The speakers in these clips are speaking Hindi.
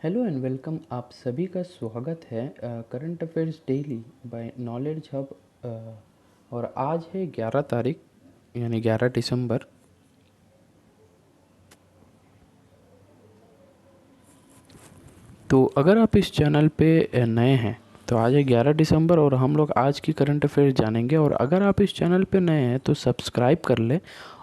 Hello and welcome. आप सभी का स्वागत है current affairs daily by knowledge hub. और आज है 11 तारीख यानी 11 दिसंबर। तो अगर आप इस चैनल पे नए हैं तो आज है 11 दिसंबर और हम लोग आज की करंट अफेयर्स जानेंगे। और अगर आप इस चैनल पे नए हैं तो सब्सक्राइब कर ले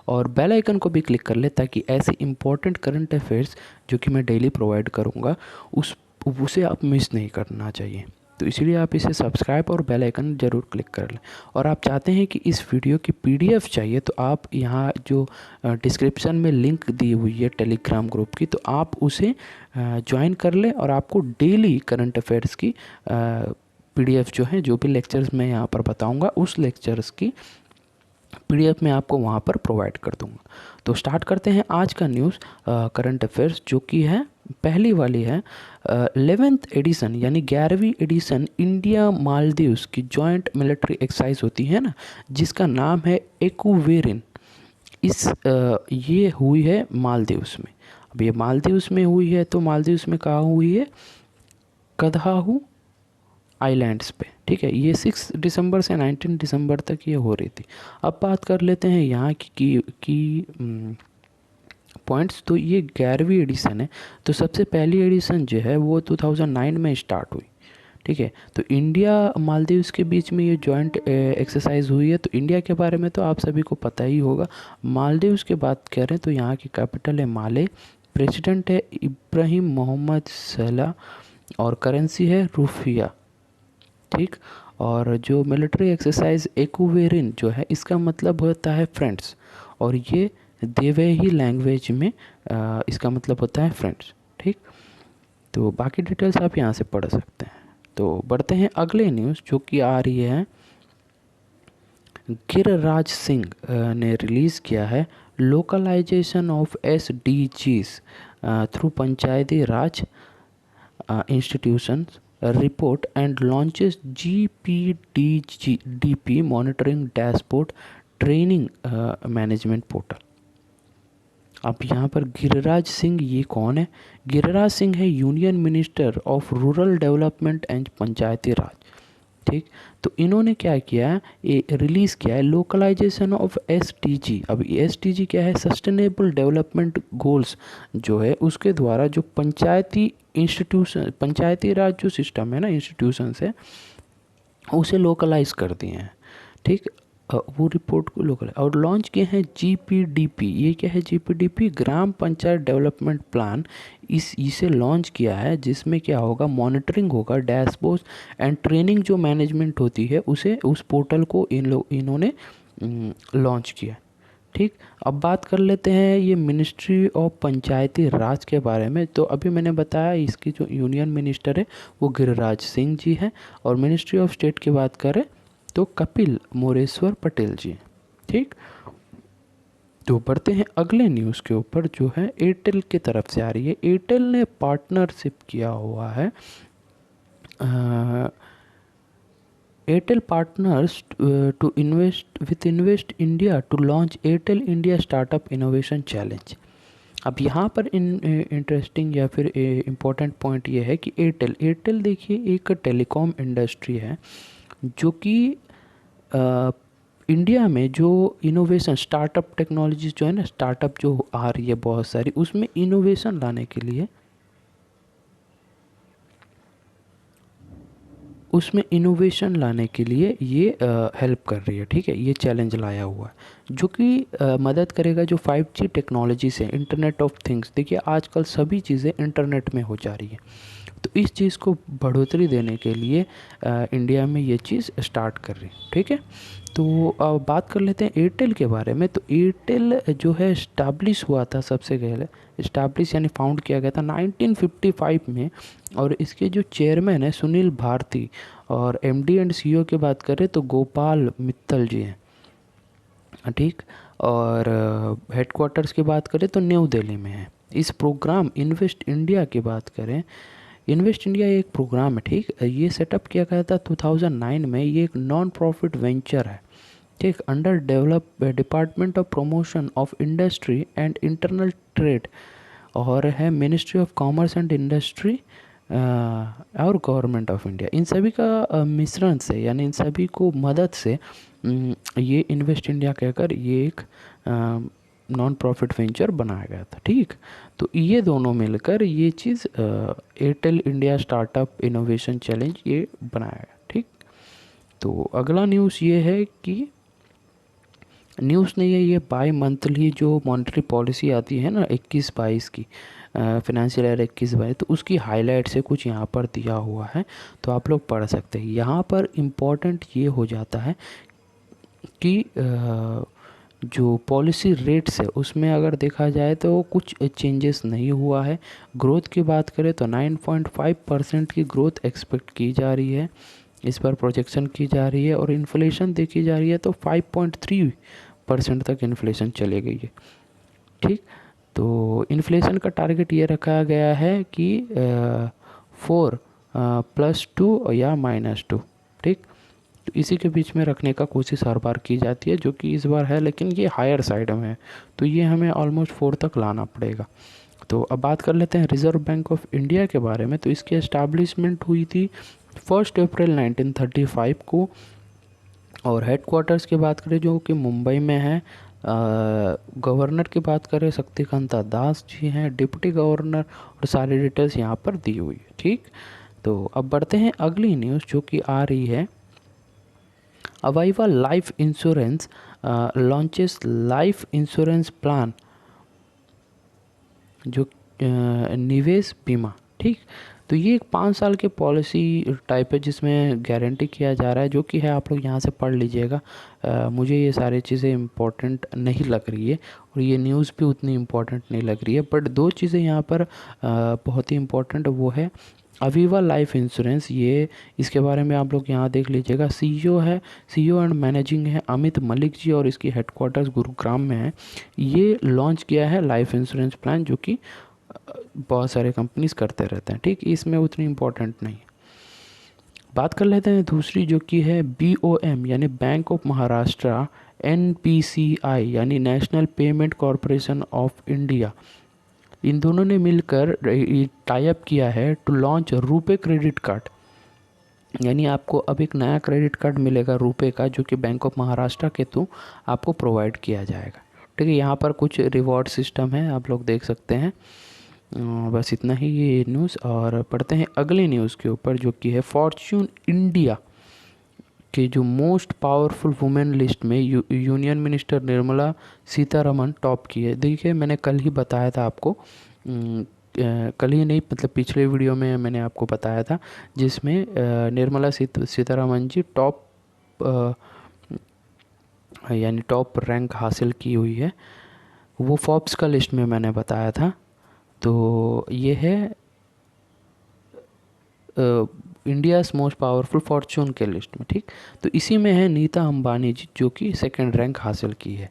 और बेल आइकन को भी क्लिक कर ले ताकि ऐसे इंपॉर्टेंट करंट अफेयर्स जो कि मैं डेली प्रोवाइड करूँगा उसे आप मिस नहीं करना चाहिए। तो इसलिए आप इसे सब्सक्राइब और बेल आइकन ज़रूर क्लिक कर लें। और आप चाहते हैं कि इस वीडियो की पीडीएफ चाहिए तो आप यहाँ जो डिस्क्रिप्शन में लिंक दी हुई है टेलीग्राम ग्रुप की, तो आप उसे ज्वाइन कर लें और आपको डेली करंट अफेयर्स की पीडीएफ जो है, जो भी लेक्चर्स मैं यहाँ पर बताऊँगा उस लेक्चर्स की पीडीएफ में आपको वहाँ पर प्रोवाइड कर दूँगा। तो स्टार्ट करते हैं आज का न्यूज़ करंट अफेयर्स, जो कि है पहली वाली है 11th एडिशन यानी 11वीं एडिशन इंडिया मालदीव्स की जॉइंट मिलिट्री एक्सरसाइज होती है ना, जिसका नाम है एक्वेरिन। ये हुई है मालदीव्स में। अब ये मालदीव्स में हुई है तो मालदीव्स में कहाँ हुई है? कदाहू आइलैंड्स पे। ठीक है, ये 6 दिसंबर से 19 दिसंबर तक ये हो रही थी। अब बात कर लेते हैं यहाँ की पॉइंट्स। तो ये 11वीं एडिशन है। तो सबसे पहली एडिशन जो है वो 2009 में स्टार्ट हुई। ठीक है, तो इंडिया मालदीव्स के बीच में ये जॉइंट एक्सरसाइज हुई है। तो इंडिया के बारे में तो आप सभी को पता ही होगा। मालदीव्स की बात करें तो यहाँ की कैपिटल है माले, प्रेसिडेंट है इब्राहिम मोहम्मद सलाह और करेंसी है रुफिया। ठीक, और जो मिलिट्री एक्सरसाइज एक्वेरिन जो है इसका मतलब होता है फ्रेंड्स, और ये देवही लैंग्वेज में इसका मतलब होता है फ्रेंड्स। ठीक, तो बाकी डिटेल्स आप यहाँ से पढ़ सकते हैं। तो बढ़ते हैं अगले न्यूज़ जो कि आ रही है। गिरिराज सिंह ने रिलीज़ किया है localization of SDGs through Panchayati Raj institutions report and launches GPDP monitoring dashboard training management portal। अब यहाँ पर गिरिराज सिंह ये कौन है? गिरिराज सिंह है union minister of rural development and Panchayati Raj. ठीक, तो इन्होंने क्या किया है, ये रिलीज़ किया है लोकलाइजेशन ऑफ SDG। अब SDG क्या है? सस्टेनेबल डेवलपमेंट गोल्स जो है उसके द्वारा जो पंचायती इंस्टीट्यूशन, पंचायती राज जो सिस्टम है ना, इंस्टीट्यूशन है उसे लोकलाइज कर दिए हैं। ठीक, वो रिपोर्ट को लोकल और लॉन्च किए हैं GPDP। ये क्या है? GPDP ग्राम पंचायत डेवलपमेंट प्लान। इसे लॉन्च किया है जिसमें क्या होगा, मॉनिटरिंग होगा, डैशबोर्ड एंड ट्रेनिंग जो मैनेजमेंट होती है उसे, उस पोर्टल को इन्होंने लॉन्च किया। ठीक, अब बात कर लेते हैं ये मिनिस्ट्री ऑफ पंचायती राज के बारे में। तो अभी मैंने बताया इसकी जो यूनियन मिनिस्टर है वो गिरिराज सिंह जी हैं, और मिनिस्ट्री ऑफ स्टेट की बात करें तो कपिल मोरेश्वर पटेल जी। ठीक, तो बढ़ते हैं अगले न्यूज़ के ऊपर जो है एयरटेल की तरफ से आ रही है। एयरटेल ने पार्टनरशिप किया हुआ है, Airtel partners to invest India to launch Airtel India startup innovation challenge. अब यहाँ पर इंटरेस्टिंग या फिर इम्पोर्टेंट पॉइंट ये है कि एयरटेल देखिए एक टेलीकॉम इंडस्ट्री है जो कि इंडिया में जो इनोवेशन स्टार्टअप टेक्नोलॉजीज जो है ना, स्टार्टअप जो आ रही है बहुत सारी, उसमें इनोवेशन लाने के लिए, ये हेल्प कर रही है। ठीक है, ये चैलेंज लाया हुआ है जो कि मदद करेगा जो 5G टेक्नोलॉजी से, इंटरनेट ऑफ थिंग्स। देखिए आजकल सभी चीज़ें इंटरनेट में हो जा रही है, तो इस चीज़ को बढ़ोतरी देने के लिए इंडिया में ये चीज़ स्टार्ट कर रही है। ठीक है, तो अब बात कर लेते हैं एयरटेल के बारे में। तो एयरटेल जो है इस्टाब्लिश हुआ था, सबसे पहले इस्टाब्लिश यानी फाउंड किया गया था 1955 में, और इसके जो चेयरमैन है सुनील भारती, और MD एंड CEO की बात करें तो गोपाल मित्तल जी हैं। ठीक, और हेडक्वार्टर्स की बात करें तो न्यू दिल्ली में है। इस प्रोग्राम इन्वेस्ट इंडिया की बात करें, इन्वेस्ट इंडिया एक प्रोग्राम है। ठीक, ये सेटअप किया गया था 2009 में। ये एक नॉन प्रॉफिट वेंचर है। ठीक, under develop department of promotion of industry and internal trade और है ministry of commerce and industry और गवर्नमेंट ऑफ इंडिया। इन सभी का मिश्रण से, यानी इन सभी को मदद से ये इन्वेस्ट इंडिया कहकर ये एक नॉन प्रॉफिट वेंचर बनाया गया था। ठीक, तो ये दोनों मिलकर ये चीज़ Airtel India startup innovation challenge ये बनाया गया। ठीक, तो अगला न्यूज़ ये है कि न्यूज़ नहीं है, ये बाई मंथली जो मॉनेटरी पॉलिसी आती है ना 21-22 की, फिनेंशियल ईयर 21-22, तो उसकी हाईलाइट से कुछ यहाँ पर दिया हुआ है, तो आप लोग पढ़ सकते हैं। यहाँ पर इम्पोर्टेंट ये हो जाता है कि जो पॉलिसी रेट्स है उसमें अगर देखा जाए तो कुछ चेंजेस नहीं हुआ है। ग्रोथ की बात करें तो 9.5% की ग्रोथ एक्सपेक्ट की जा रही है, इस पर प्रोजेक्शन की जा रही है, और इन्फ्लेशन देखी जा रही है तो 5.3% तक इन्फ्लेशन चली गई है। ठीक, तो इन्फ्लेशन का टारगेट ये रखा गया है कि 4+2 या -2। ठीक, तो इसी के बीच में रखने का कोशिश हर बार की जाती है, जो कि इस बार है, लेकिन ये हायर साइड में है, तो ये हमें ऑलमोस्ट 4 तक लाना पड़ेगा। तो अब बात कर लेते हैं रिज़र्व बैंक ऑफ इंडिया के बारे में। तो इसकी एस्टैब्लिशमेंट हुई थी 1 अप्रैल 1935 को, और हेडक्वार्टर्स की बात करें जो कि मुंबई में है। गवर्नर की बात करें शक्तिकांता दास जी हैं डिप्टी गवर्नर, और सारी डिटेल्स यहाँ पर दी हुई है। ठीक, तो अब बढ़ते हैं अगली न्यूज़ जो कि आ रही है। Aviva life insurance launches life insurance plan, जो निवेश बीमा। ठीक, तो ये एक 5 साल के पॉलिसी टाइप है जिसमें गारंटी किया जा रहा है, जो कि है, आप लोग यहाँ से पढ़ लीजिएगा। मुझे ये सारी चीज़ें इम्पोर्टेंट नहीं लग रही है, और ये न्यूज़ भी उतनी इम्पोर्टेंट नहीं लग रही है, बट 2 चीज़ें यहाँ पर बहुत ही इम्पोर्टेंट वो है अवीवा लाइफ इंश्योरेंस। ये इसके बारे में आप लोग यहाँ देख लीजिएगा। सीईओ है, सीईओ एंड मैनेजिंग है अमित मलिक जी, और इसकी हेडक्वार्टर्स गुरुग्राम में है। ये लॉन्च किया है लाइफ इंश्योरेंस प्लान, जो कि बहुत सारे कंपनीज करते रहते हैं। ठीक, इसमें उतनी इम्पोर्टेंट नहीं है। बात कर लेते हैं दूसरी, जो कि है BOM यानी बैंक ऑफ महाराष्ट्र, NPCI यानी national payment corporation of India, इन दोनों ने मिलकर टाई अप किया है to launch RuPay credit card. यानी आपको अब एक नया क्रेडिट कार्ड मिलेगा रुपे का, जो कि बैंक ऑफ महाराष्ट्र के थ्रू आपको प्रोवाइड किया जाएगा। ठीक है, यहाँ पर कुछ रिवॉर्ड सिस्टम है, आप लोग देख सकते हैं। बस इतना ही ये न्यूज़, और पढ़ते हैं अगली न्यूज़ के ऊपर, जो कि है फॉर्च्यून इंडिया के जो मोस्ट पावरफुल वुमेन लिस्ट में union minister Nirmala Sitharaman top की है। देखिए, मैंने कल ही बताया था आपको, कल ही नहीं मतलब पिछले वीडियो में मैंने आपको बताया था, जिसमें निर्मला सीतारमन जी टॉप यानी टॉप रैंक हासिल की हुई है। वो फोर्ब्स का लिस्ट में मैंने बताया था। तो ये है इंडियाज़ मोस्ट पावरफुल फॉर्च्यून के लिस्ट में। ठीक, तो इसी में है नीता अंबानी जी, जो कि 2nd रैंक हासिल की है।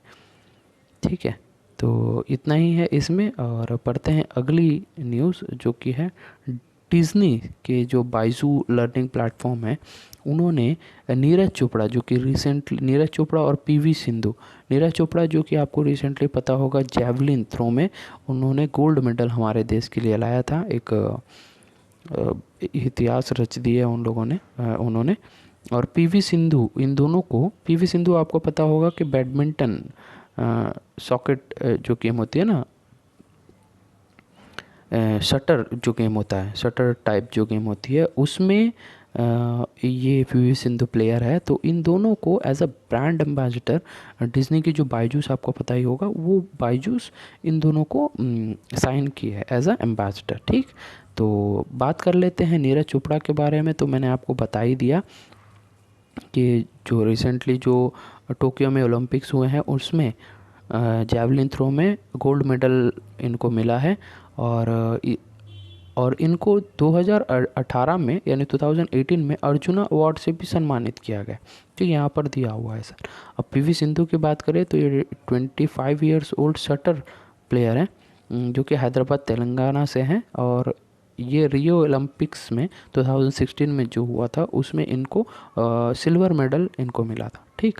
ठीक है, तो इतना ही है इसमें, और पढ़ते हैं अगली न्यूज़, जो कि है डिज़नी के जो बाइजू लर्निंग प्लेटफॉर्म है, उन्होंने नीरज चोपड़ा, जो कि रिसेंटली नीरज चोपड़ा और PV सिंधु, नीरज चोपड़ा जो कि आपको रिसेंटली पता होगा जैवलिन थ्रो में उन्होंने गोल्ड मेडल हमारे देश के लिए लाया था, एक इतिहास रच दिया उन लोगों ने उन्होंने। और PV सिंधु, इन दोनों को, PV सिंधु आपको पता होगा कि बैडमिंटन सॉकेट जो गेम होती है ना, शटर जो गेम होता है, शटर टाइप जो गेम होती है, उसमें ये PV सिंधु प्लेयर है। तो इन दोनों को as a brand ambassador Disney की जो बायजूस, आपको पता ही होगा, वो बायजूस इन दोनों को साइन की है एज अ एम्बेसडर। ठीक, तो बात कर लेते हैं नीरज चोपड़ा के बारे में। तो मैंने आपको बता ही दिया कि जो रिसेंटली जो टोक्यो में ओलंपिक्स हुए हैं उसमें जैवलिन थ्रो में गोल्ड मेडल इनको मिला है, और इनको 2018 में यानी 2018 में अर्जुना अवार्ड से भी सम्मानित किया गया, जो यहाँ पर दिया हुआ है सर। अब PV सिंधु की बात करें तो ये 25 ईयर्स ओल्ड शटर प्लेयर हैं, जो कि हैदराबाद तेलंगाना से हैं, और ये रियो ओलंपिक्स में 2016 में जो हुआ था उसमें इनको सिल्वर मेडल इनको मिला था। ठीक,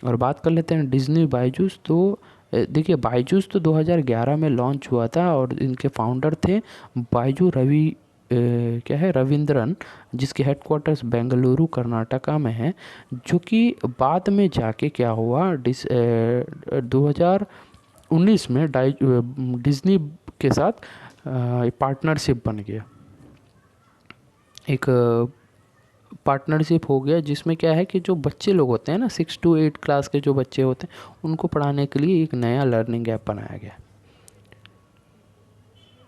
और बात कर लेते हैं डिज्नी बायजूस। तो देखिए बायजूस तो 2011 में लॉन्च हुआ था और इनके फाउंडर थे बायजू क्या है रविंद्रन, जिसके हेडक्वार्टर्स बेंगलुरु कर्नाटका में है। जो कि बाद में जाके क्या हुआ 2019 में डिज्नी के साथ पार्टनरशिप बन गया, एक पार्टनरशिप हो गया, जिसमें क्या है कि जो बच्चे लोग होते हैं ना 6 to 8 क्लास के जो बच्चे होते हैं उनको पढ़ाने के लिए एक नया लर्निंग ऐप बनाया गया।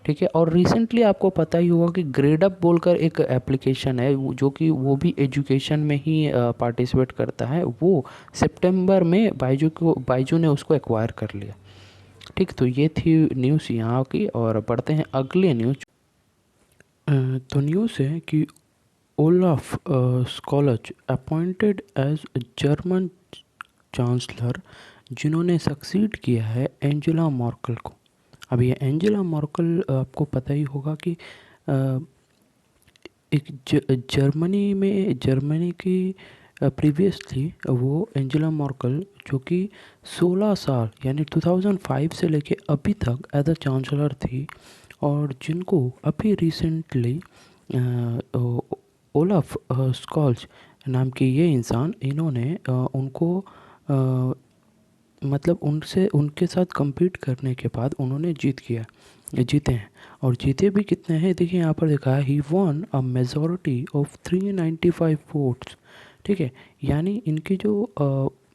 ठीक है। और रिसेंटली आपको पता ही होगा कि ग्रेडअप बोलकर एक एप्लीकेशन है जो कि वो भी एजुकेशन में ही पार्टिसिपेट करता है, वो सितंबर में बायजू ने उसको एक्वायर कर लिया। ठीक, तो ये थी न्यूज़ यहाँ की, और बढ़ते हैं अगले न्यूज़। तो न्यूज़ है कि Olaf Scholz appointed as German chancellor, जिन्होंने सक्सीड किया है एंजेला मर्केल को। अब ये एंजेला मर्केल आपको पता ही होगा कि एक जर्मनी की प्रीवियसली वो एंजेला मर्केल जो कि 16 साल यानी 2005 से लेके अभी तक एज अ चांसलर थी, और जिनको अभी रिसेंटली ओलाफ स्कॉल्च नाम के ये इंसान, इन्होंने उनको मतलब उनके साथ compete करने के बाद उन्होंने जीते हैं। और जीते भी कितने हैं देखिए यहाँ पर लिखा है, he won a majority of 395 votes. ठीक है, यानी इनकी जो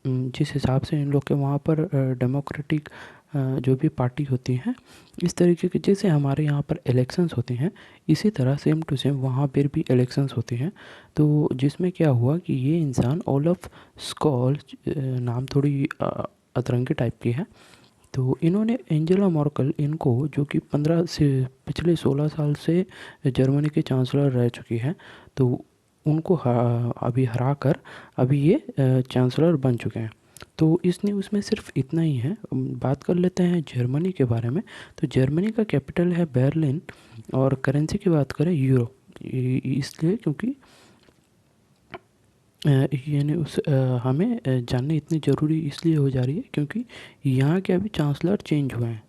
जिस हिसाब से इन लोग के वहाँ पर डेमोक्रेटिक जो भी पार्टी होती हैं, इस तरीके के जैसे हमारे यहाँ पर इलेक्शंस होते हैं, इसी तरह सेम टू सेम वहाँ पर भी इलेक्शंस होते हैं। तो जिसमें क्या हुआ कि ये इंसान ओलफ स्कॉल्च, नाम थोड़ी अतरंगी टाइप की है, तो इन्होंने एंजेला मर्केल इनको, जो कि 15 से पिछले 16 साल से जर्मनी के चांसलर रह चुकी हैं, तो उनको अभी हरा कर अभी ये चांसलर बन चुके हैं। तो इस न्यूज़ में सिर्फ इतना ही है। बात कर लेते हैं जर्मनी के बारे में। तो जर्मनी का कैपिटल है बर्लिन, और करेंसी की बात करें यूरो, इसलिए क्योंकि यानी हमें जानना इतनी ज़रूरी इसलिए हो जा रही है क्योंकि यहाँ के अभी चांसलर चेंज हुए हैं।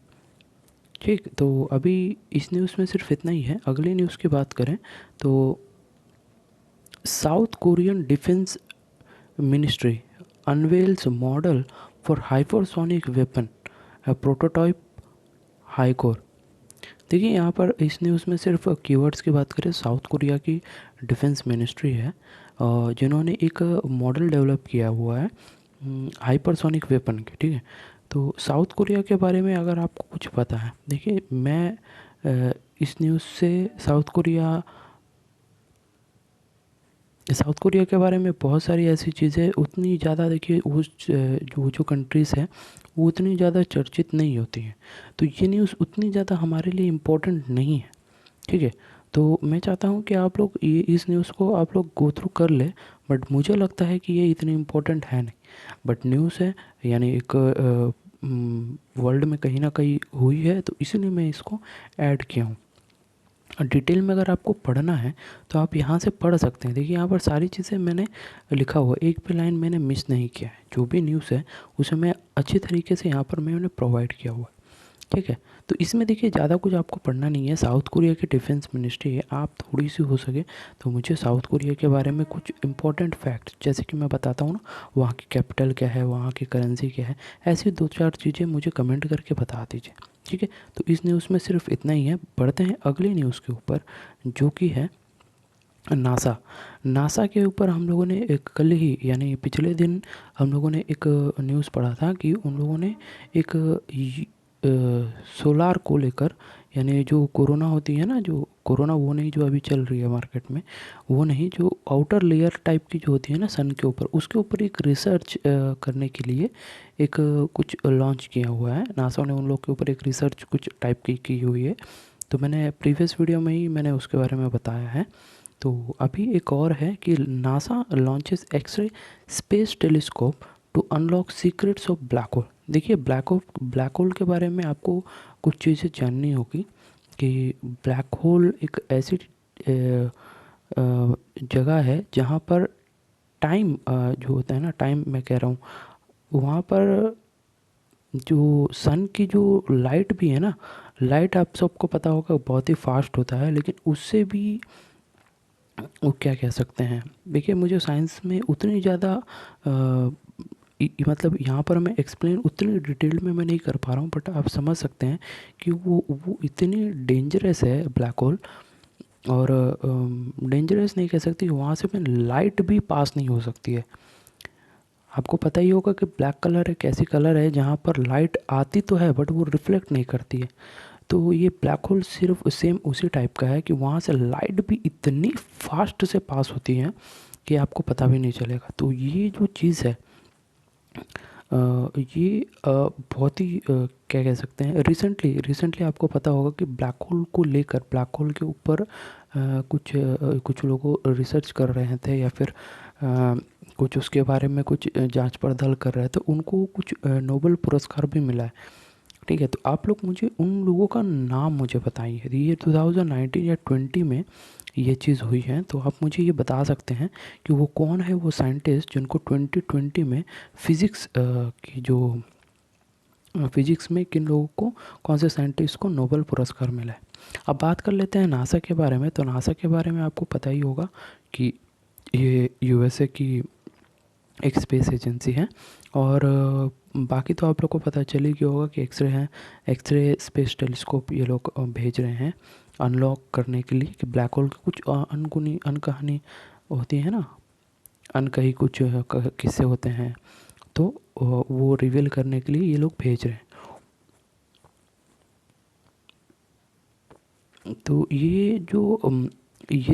ठीक, तो अभी इस न्यूज़ में सिर्फ इतना ही है। अगली न्यूज़ की बात करें तो south Korean defence ministry unveils model for hypersonic weapon prototype Hycore. देखिए यहाँ पर इस न्यूज़ में सिर्फ कीवर्ड्स की बात करें, साउथ कोरिया की डिफेंस मिनिस्ट्री है जिन्होंने एक मॉडल डेवलप किया हुआ है हाइपरसोनिक वेपन के। ठीक है, तो साउथ कोरिया के बारे में अगर आपको कुछ पता है, देखिए मैं इस न्यूज़ से साउथ कोरिया के बारे में बहुत सारी ऐसी चीज़ें उतनी ज़्यादा, देखिए उस जो कंट्रीज़ हैं वो उतनी ज़्यादा चर्चित नहीं होती हैं, तो ये न्यूज़ उतनी ज़्यादा हमारे लिए इम्पोर्टेंट नहीं है। ठीक है, तो मैं चाहता हूँ कि आप लोग ये इस न्यूज़ को आप लोग गो थ्रू कर ले, बट मुझे लगता है कि ये इतनी इम्पोर्टेंट है नहीं, बट न्यूज़ है, यानी एक वर्ल्ड में कहीं ना कहीं हुई है, तो इसलिए मैं इसको ऐड किया हूँ। डिटेल में अगर आपको पढ़ना है तो आप यहाँ से पढ़ सकते हैं। देखिए यहाँ पर सारी चीज़ें मैंने लिखा हुआ है, एक भी लाइन मैंने मिस नहीं किया है। जो भी न्यूज़ है उसे मैं अच्छी तरीके से यहाँ पर मैंने प्रोवाइड किया हुआ है। ठीक है, तो इसमें देखिए ज़्यादा कुछ आपको पढ़ना नहीं है। साउथ कोरिया की डिफेंस मिनिस्ट्री है, आप थोड़ी सी हो सके तो मुझे साउथ कोरिया के बारे में कुछ इंपॉर्टेंट फैक्ट्स, जैसे कि मैं बताता हूँ ना, वहाँ की कैपिटल क्या है, वहाँ की करेंसी क्या है, ऐसी 2-4 चीज़ें मुझे कमेंट करके बता दीजिए। ठीक है, तो इस न्यूज़ में सिर्फ इतना ही है। बढ़ते हैं अगली न्यूज़ के ऊपर, जो कि है नासा के ऊपर। हम लोगों ने एक कल ही यानी पिछले दिन हम लोगों ने एक न्यूज़ पढ़ा था कि उन लोगों ने एक सोलार को लेकर, यानी जो कोरोना होती है ना, जो कोरोना वो नहीं जो अभी चल रही है मार्केट में, वो नहीं, जो आउटर लेयर टाइप की जो होती है ना सन के ऊपर, उसके ऊपर एक रिसर्च करने के लिए एक कुछ लॉन्च किया हुआ है। नासा ने उन लोग के ऊपर एक रिसर्च कुछ टाइप की हुई है, तो मैंने प्रीवियस वीडियो में ही मैंने उसके बारे में बताया है। तो अभी एक और है कि NASA launches X-ray space telescope to unlock secrets of black hole. देखिए ब्लैक होल के बारे में आपको कुछ चीज़ें जाननी होगी कि ब्लैक होल एक ऐसी जगह है जहाँ पर टाइम जो होता है ना, टाइम मैं कह रहा हूँ, वहाँ पर जो सन की जो लाइट भी है ना, लाइट आप सबको पता होगा बहुत ही फास्ट होता है, लेकिन उससे भी वो क्या कह सकते हैं, देखिए मुझे साइंस में उतनी ज़्यादा मतलब यहाँ पर मैं एक्सप्लेन उतनी डिटेल में मैं नहीं कर पा रहा हूँ, बट आप समझ सकते हैं कि वो इतनी डेंजरस है ब्लैक होल। और डेंजरस नहीं कह सकती, वहाँ से में लाइट भी पास नहीं हो सकती है। आपको पता ही होगा कि ब्लैक कलर एक ऐसी कलर है जहाँ पर लाइट आती तो है बट वो रिफ्लेक्ट नहीं करती है। तो ये ब्लैक होल सिर्फ सेम उसी टाइप का है कि वहाँ से लाइट भी इतनी फास्ट से पास होती है कि आपको पता भी नहीं चलेगा। तो ये जो चीज़ है ये बहुत ही क्या कह सकते हैं, रिसेंटली आपको पता होगा कि ब्लैक होल को लेकर, ब्लैक होल के ऊपर कुछ लोग रिसर्च कर रहे थे या फिर कुछ उसके बारे में कुछ जांच पड़ताल कर रहे थे, उनको कुछ नोबेल पुरस्कार भी मिला है। ठीक है, तो आप लोग मुझे उन लोगों का नाम मुझे बताइए। ये 2019 या 20 में ये चीज़ हुई है, तो आप मुझे ये बता सकते हैं कि वो कौन है वो साइंटिस्ट जिनको 2020 में फिज़िक्स की जो फिज़िक्स में किन लोगों को, कौन से साइंटिस्ट को नोबेल पुरस्कार मिला है। अब बात कर लेते हैं नासा के बारे में। तो नासा के बारे में आपको पता ही होगा कि ये यूएसए की एक स्पेस एजेंसी है। और बाकी तो आप लोग को पता चल ही गया होगा कि एक्सरे है, एक्सरे स्पेस टेलीस्कोप ये लोग भेज रहे हैं अनलॉक करने के लिए कि ब्लैक होल की कुछ अनगुनी अनकहानी होती है ना, अनकही कुछ किस्से होते हैं, तो वो रिवील करने के लिए ये लोग भेज रहे हैं। तो ये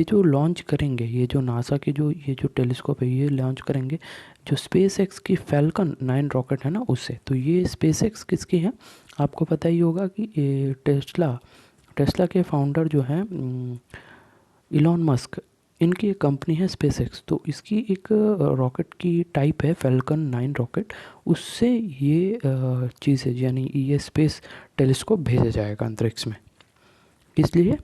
जो लॉन्च करेंगे, ये जो नासा के जो ये जो टेलीस्कोप है ये लॉन्च करेंगे जो स्पेस एक्स की फैल्कन 9 रॉकेट है ना उससे। तो ये स्पेस एक्स किसकी है, आपको पता ही होगा कि ये टेस्ला के फाउंडर जो हैं इलॉन मस्क, इनकी एक कंपनी है स्पेस एक्स। तो इसकी एक रॉकेट की टाइप है फैल्कन 9 रॉकेट, उससे ये चीज़ है, यानी ये स्पेस टेलीस्कोप भेजा जाएगा अंतरिक्ष में, इसलिए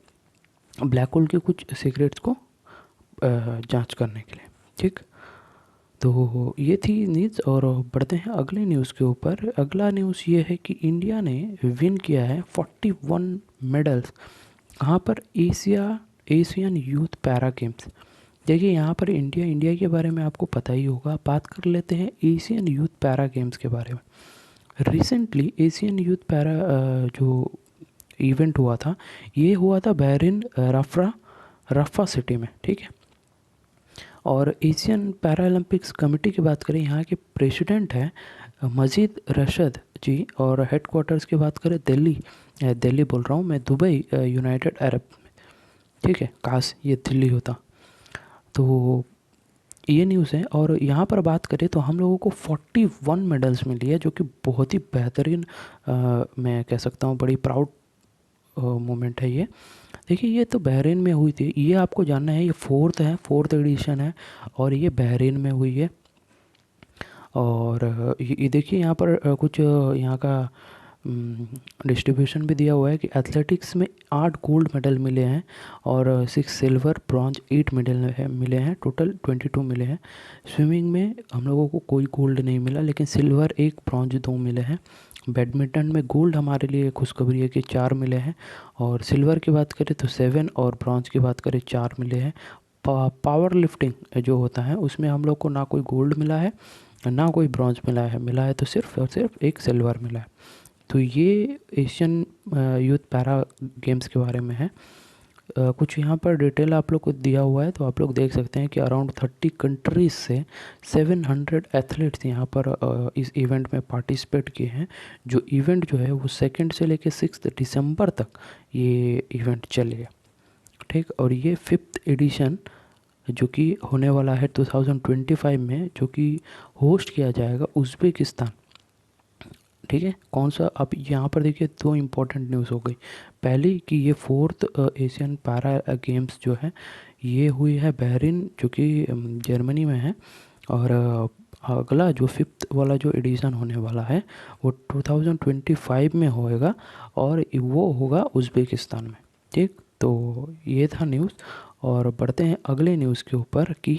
ब्लैक होल के कुछ सीक्रेट्स को जांच करने के लिए। ठीक, तो ये थी न्यूज़। और बढ़ते हैं अगले न्यूज़ के ऊपर। अगला न्यूज़ ये है कि इंडिया ने विन किया है 41 मेडल्स कहाँ पर, एशियन यूथ पैरा गेम्स। देखिए यहाँ पर इंडिया के बारे में आपको पता ही होगा। बात कर लेते हैं एशियन यूथ पैरा गेम्स के बारे में। रिसेंटली एशियन यूथ पैरा जो इवेंट हुआ था, ये हुआ था बहरीन रफ़ा सिटी में। ठीक है, और एशियन पैरालंपिक्स कमेटी की बात करें, यहाँ के प्रेसिडेंट हैं मजीद रशद जी, और हेडक्वार्टर्स की बात करें दिल्ली बोल रहा हूँ मैं, दुबई यूनाइटेड अरब में। ठीक है, काश ये दिल्ली होता। तो ये न्यूज़ है। और यहाँ पर बात करें तो हम लोगों को 41 मेडल्स मिली है, जो कि बहुत ही बेहतरीन मैं कह सकता हूँ बड़ी प्राउड मोमेंट है ये। देखिए ये तो बहरीन में हुई थी, ये आपको जानना है, ये फोर्थ एडिशन है और ये बहरीन में हुई है। और ये देखिए यहाँ पर कुछ यहाँ का डिस्ट्रीब्यूशन भी दिया हुआ है कि एथलेटिक्स में 8 गोल्ड मेडल मिले हैं और 6 सिल्वर ब्रॉन्ज 8 मेडल मिले हैं, टोटल 22 मिले हैं। स्विमिंग में हम लोगों को कोई गोल्ड नहीं मिला, लेकिन सिल्वर 1 ब्रॉन्ज 2 मिले हैं। बैडमिंटन में गोल्ड हमारे लिए खुशखबरी है कि 4 मिले हैं, और सिल्वर की बात करें तो 7 और ब्रॉन्ज की बात करें 4 मिले हैं। पावर लिफ्टिंग जो होता है उसमें हम लोग को ना कोई गोल्ड मिला है ना कोई ब्रॉन्ज मिला है तो सिर्फ और सिर्फ एक सिल्वर मिला है। तो ये एशियन यूथ पैरा गेम्स के बारे में है। कुछ यहाँ पर डिटेल आप लोग को दिया हुआ है, तो आप लोग देख सकते हैं कि अराउंड 30 कंट्रीज से 700 एथलीट्स यहाँ पर इस इवेंट में पार्टिसिपेट किए हैं। जो इवेंट जो है वो 2 से लेकर 6 दिसंबर तक ये इवेंट चलेगा। ठीक, और ये 5th एडिशन जो कि होने वाला है 2025 में, जो कि होस्ट किया जाएगा उज़्बेकिस्तान। ठीक है, कौन सा, अब यहाँ पर देखिए 2 इम्पोर्टेंट न्यूज़ हो गई। पहली कि ये 4th एशियन पैरा गेम्स जो है ये हुई है बहरीन, जो कि जर्मनी में है। और अगला जो 5th वाला जो एडिशन होने वाला है वो 2025 में होएगा और वो होगा उज़्बेकिस्तान में। ठीक, तो ये था न्यूज़। और बढ़ते हैं अगले न्यूज़ के ऊपर कि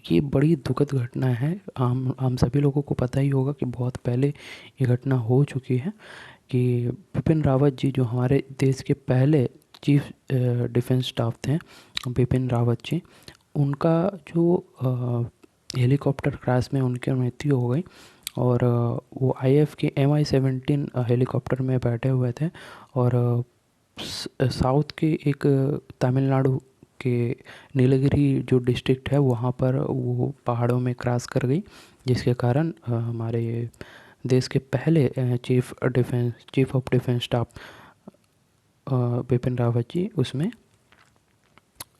ये बड़ी दुखद घटना है। हम सभी लोगों को पता ही होगा कि बहुत पहले ये घटना हो चुकी है कि बिपिन रावत जी जो हमारे देश के पहले चीफ डिफेंस स्टाफ थे, बिपिन रावत जी, उनका जो हेलीकॉप्टर क्रैश में उनकी मृत्यु हो गई। और वो आईएफ के MI-17 हेलीकॉप्टर में बैठे हुए थे और साउथ के एक तमिलनाडु के नीलगिरी जो डिस्ट्रिक्ट है वहाँ पर वो पहाड़ों में क्रॉस कर गई, जिसके कारण हमारे देश के पहले chief of defence staff Bipin Rawat ji उसमें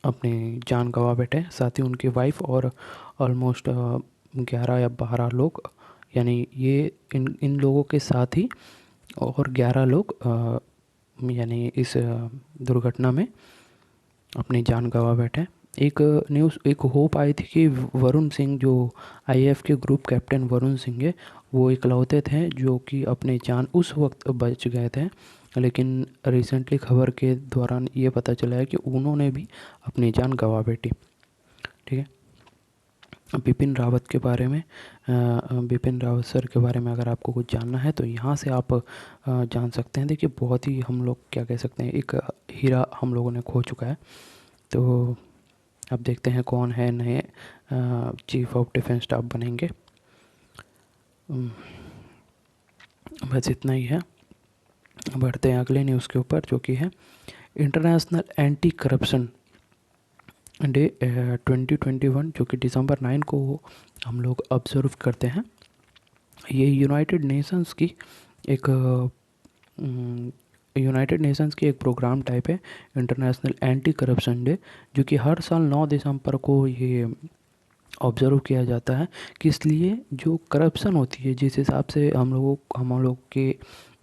अपनी जान गंवा बैठे। साथ ही उनकी वाइफ और ऑलमोस्ट 11 या 12 लोग, यानी ये इन लोगों के साथ ही और 11 लोग यानी इस दुर्घटना में अपनी जान गंवा बैठे। एक होप आई थी कि वरुण सिंह जो आईएएफ के ग्रुप कैप्टन वरुण सिंह है, वो इकलौते थे जो कि अपनी जान उस वक्त बच गए थे, लेकिन रिसेंटली खबर के दौरान ये पता चला है कि उन्होंने भी अपनी जान गंवा बैठी। ठीक है, बिपिन रावत के बारे में बिपिन रावत सर के बारे में अगर आपको कुछ जानना है तो यहाँ से आप जान सकते हैं। देखिए बहुत ही हम लोग क्या कह सकते हैं, एक हीरा हम लोगों ने खो चुका है। तो अब देखते हैं कौन है नए चीफ ऑफ डिफेंस स्टाफ बनेंगे। बस इतना ही है। बढ़ते हैं अगले न्यूज़ के ऊपर जो कि है इंटरनेशनल एंटी करप्शन डे 2021, जो कि दिसंबर 9 को हम लोग ऑब्जर्व करते हैं। ये यूनाइटेड नेशंस की एक प्रोग्राम टाइप है, इंटरनेशनल एंटी करप्शन डे, जो कि हर साल 9 दिसंबर को ये ऑब्ज़र्व किया जाता है। कि इसलिए जो करप्शन होती है, जिस हिसाब से हम लोग के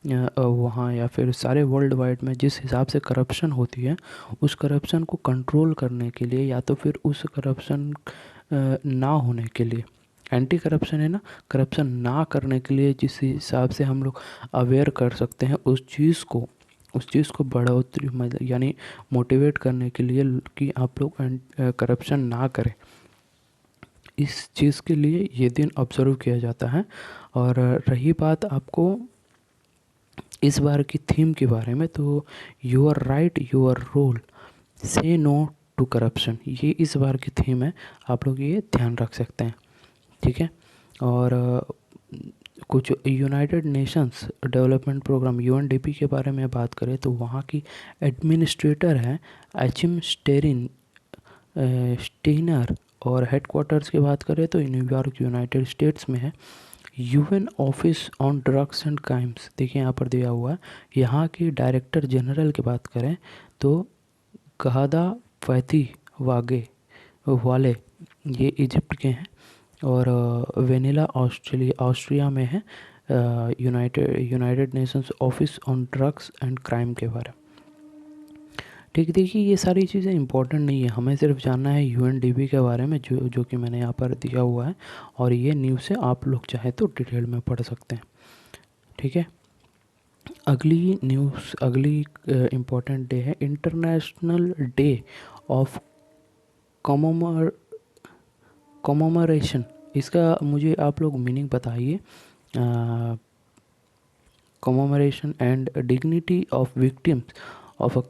वहाँ या फिर सारे वर्ल्ड वाइड में जिस हिसाब से करप्शन होती है, उस करप्शन को कंट्रोल करने के लिए या तो फिर उस करप्शन ना होने के लिए, एंटी करप्शन है ना, करप्शन ना करने के लिए जिस हिसाब से हम लोग अवेयर कर सकते हैं उस चीज़ को बढ़ोतरी यानी मोटिवेट करने के लिए कि आप लोग करप्शन ना करें, इस चीज़ के लिए ये दिन ऑब्ज़र्व किया जाता है। और रही बात आपको इस बार की थीम के बारे में, तो योर राइट योर रोल, से नो टू करप्शन, ये इस बार की थीम है। आप लोग ये ध्यान रख सकते हैं। ठीक है, और कुछ United Nations development programme UNDP के बारे में बात करें तो वहाँ की एडमिनिस्ट्रेटर हैं एचिम स्टेनर, और हेडक्वार्टर्स की बात करें तो न्यूयॉर्क यूनाइटेड स्टेट्स में है। UN office on drugs and crimes, देखिए यहाँ पर दिया हुआ है। यहाँ के डायरेक्टर जनरल की बात करें तो गहादा फैती वाले, ये इजिप्ट के हैं, और वेनिला ऑस्ट्रिया में है। United Nations office on drugs and crime के बारे में। ठीक, देखिए ये सारी चीज़ें इंपॉर्टेंट नहीं है, हमें सिर्फ जानना है UNDP के बारे में, जो कि मैंने यहाँ पर दिया हुआ है, और ये न्यूज़ से आप लोग चाहे तो डिटेल में पढ़ सकते हैं। ठीक है, अगली इम्पोर्टेंट डे है इंटरनेशनल डे ऑफ कॉमोमरेशन। इसका मुझे आप लोग मीनिंग बताइए। Commemoration and dignity of victims of a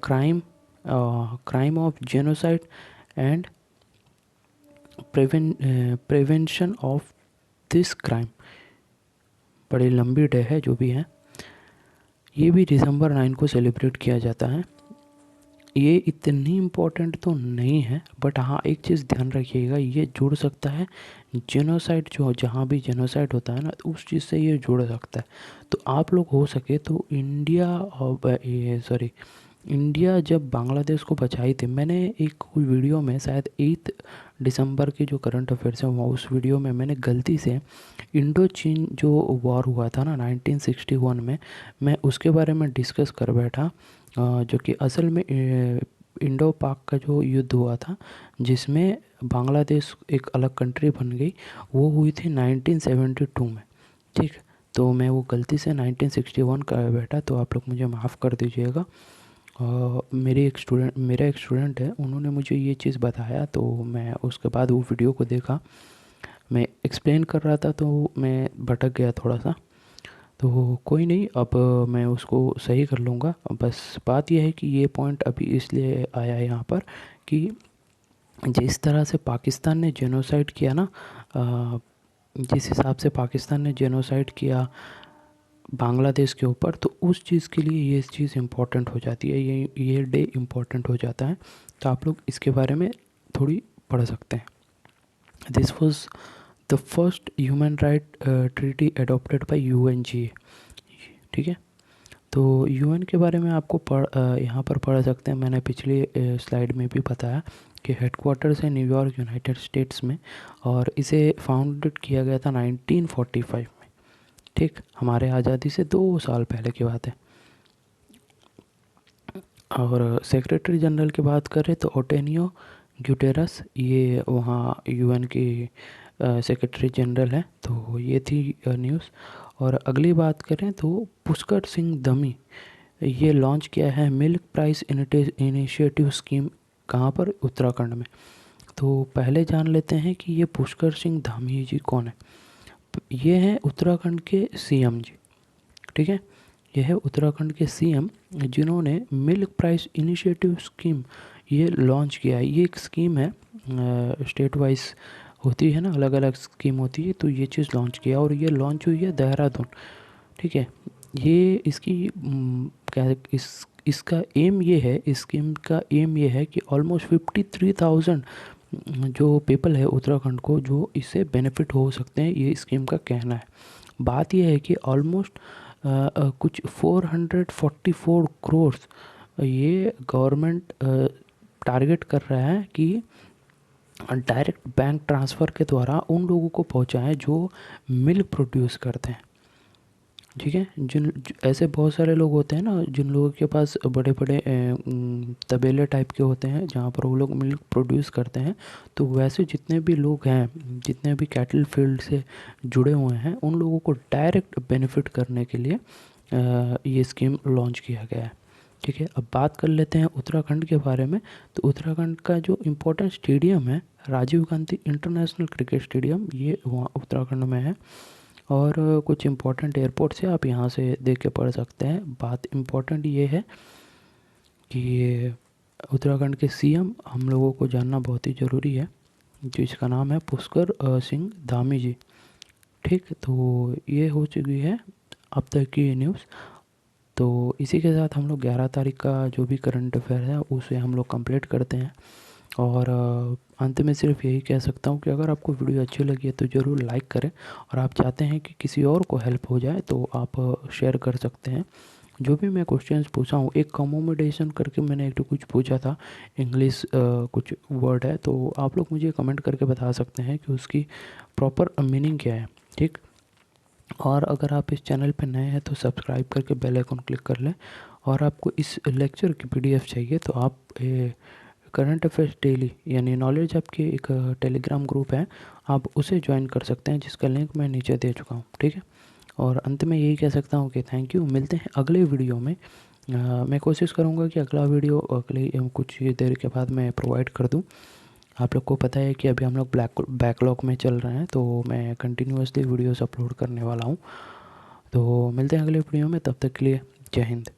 crime of genocide and prevention of this crime। बड़ी लंबी डे है जो भी है, ये भी दिसंबर 9 को सेलिब्रेट किया जाता है। ये इतनी इम्पोर्टेंट तो नहीं है, बट हाँ एक चीज़ ध्यान रखिएगा, ये जुड़ सकता है जेनोसाइड, जो जहाँ भी जेनोसाइड होता है ना, उस चीज़ से ये जुड़ सकता है। तो आप लोग हो सके तो इंडिया जब बांग्लादेश को बचाई थी, मैंने एक वीडियो में शायद 8 दिसंबर के जो करंट अफेयर्स हैं उस वीडियो में मैंने गलती से इंडो चीन जो वॉर हुआ था ना 1961 में, मैं उसके बारे में डिस्कस कर बैठा, जो कि असल में इंडो पाक का जो युद्ध हुआ था जिसमें बांग्लादेश एक अलग कंट्री बन गई, वो हुई थी 1972 में। ठीक, तो मैं वो गलती से 1961 कर बैठा, तो आप लोग मुझे माफ़ कर दीजिएगा। मेरा एक स्टूडेंट है, उन्होंने मुझे ये चीज़ बताया, तो मैं उसके बाद वो वीडियो को देखा। मैं एक्सप्लेन कर रहा था तो मैं भटक गया थोड़ा सा, तो कोई नहीं, अब मैं उसको सही कर लूँगा। बस बात यह है कि ये पॉइंट अभी इसलिए आया है यहाँ पर कि जिस तरह से पाकिस्तान ने जेनोसाइड किया ना, जिस हिसाब से पाकिस्तान ने जेनोसाइड किया बांग्लादेश के ऊपर, तो उस चीज़ के लिए ये चीज़ इम्पोर्टेंट हो जाती है, ये डे इम्पोर्टेंट हो जाता है। तो आप लोग इसके बारे में थोड़ी पढ़ सकते हैं। This was the first human right treaty adopted by UNGA. ठीक है, तो यूएन के बारे में आपको यहाँ पर पढ़ सकते हैं। मैंने पिछली स्लाइड में भी बताया कि हेडक्वार्टर्स है न्यूयॉर्क, यूनाइटेड स्टेट्स में, और इसे फाउंडेड किया गया था 1945 में। ठीक, हमारे आज़ादी से 2 साल पहले की बात है। और सेक्रेटरी जनरल की बात करें तो ओटेनियो ग्यूटेरस, ये वहाँ यूएन की सेक्रेटरी जनरल है। तो ये थी न्यूज़। और अगली बात करें तो पुष्कर सिंह धामी, ये लॉन्च किया है मिल्क प्राइस इनिशिएटिव स्कीम। कहाँ पर? उत्तराखंड में। तो पहले जान लेते हैं कि ये पुष्कर सिंह धामी जी कौन है। ये हैं उत्तराखंड के सीएम जी। ठीक है, यह है उत्तराखंड के सीएम जिन्होंने मिल्क प्राइस इनिशिएटिव स्कीम ये लॉन्च किया है। ये एक स्कीम है, स्टेट वाइज होती है ना, अलग अलग स्कीम होती है, तो ये चीज़ लॉन्च किया और ये लॉन्च हुई है देहरादून। ठीक है, ये इसकी क्या इसका एम ये है, इस स्कीम का एम ये है कि ऑलमोस्ट 53,000 जो पीपल है उत्तराखंड को जो इससे बेनिफिट हो सकते हैं, ये स्कीम का कहना है। बात यह है कि ऑलमोस्ट कुछ 444 करोड़ ये गवर्नमेंट टारगेट कर रहा है कि डायरेक्ट बैंक ट्रांसफ़र के द्वारा उन लोगों को पहुंचाएं जो मिल्क प्रोड्यूस करते हैं। ठीक है, ऐसे बहुत सारे लोग होते हैं ना, जिन लोगों के पास बड़े बड़े तबेले टाइप के होते हैं जहाँ पर वो लोग मिल्क प्रोड्यूस करते हैं। तो वैसे जितने भी लोग हैं, जितने भी कैटल फील्ड से जुड़े हुए हैं, उन लोगों को डायरेक्ट बेनिफिट करने के लिए ये स्कीम लॉन्च किया गया है। ठीक है, अब बात कर लेते हैं उत्तराखंड के बारे में। तो उत्तराखंड का जो इम्पोर्टेंट स्टेडियम है Rajiv Gandhi international cricket stadium, ये वहाँ उत्तराखंड में है। और कुछ इम्पोर्टेंट एयरपोर्ट से आप यहाँ से देख के पढ़ सकते हैं। बात इम्पोर्टेंट ये है कि ये उत्तराखंड के सीएम हम लोगों को जानना बहुत ही ज़रूरी है, जिसका नाम है पुष्कर सिंह धामी जी। ठीक, तो ये हो चुकी है अब तक की न्यूज़। तो इसी के साथ हम लोग 11 तारीख का जो भी करंट अफेयर है उसे हम लोग कंप्लीट करते हैं। और अंत में सिर्फ यही कह सकता हूँ कि अगर आपको वीडियो अच्छी लगी है तो ज़रूर लाइक करें, और आप चाहते हैं कि किसी और को हेल्प हो जाए तो आप शेयर कर सकते हैं। जो भी मैं क्वेश्चंस पूछा हूँ, एक कमोमोडेशन करके मैंने एक तो कुछ पूछा था, इंग्लिश कुछ वर्ड है, तो आप लोग मुझे कमेंट करके बता सकते हैं कि उसकी प्रॉपर मीनिंग क्या है। ठीक, और अगर आप इस चैनल पर नए हैं तो सब्सक्राइब करके बेल आइकन क्लिक कर लें। और आपको इस लेक्चर की पीडीएफ चाहिए तो आप करंट अफेयर्स डेली यानी नॉलेज आपके एक टेलीग्राम ग्रुप है, आप उसे ज्वाइन कर सकते हैं, जिसका लिंक मैं नीचे दे चुका हूँ। ठीक है, और अंत में यही कह सकता हूँ कि थैंक यू। मिलते हैं अगले वीडियो में। मैं कोशिश करूँगा कि अगला वीडियो अगली कुछ देर के बाद मैं प्रोवाइड कर दूँ। आप लोग को पता है कि अभी हम लोग बैकलॉग में चल रहे हैं, तो मैं कंटिन्यूसली वीडियोस अपलोड करने वाला हूँ। तो मिलते हैं अगले वीडियो में, तब तक के लिए जय हिंद।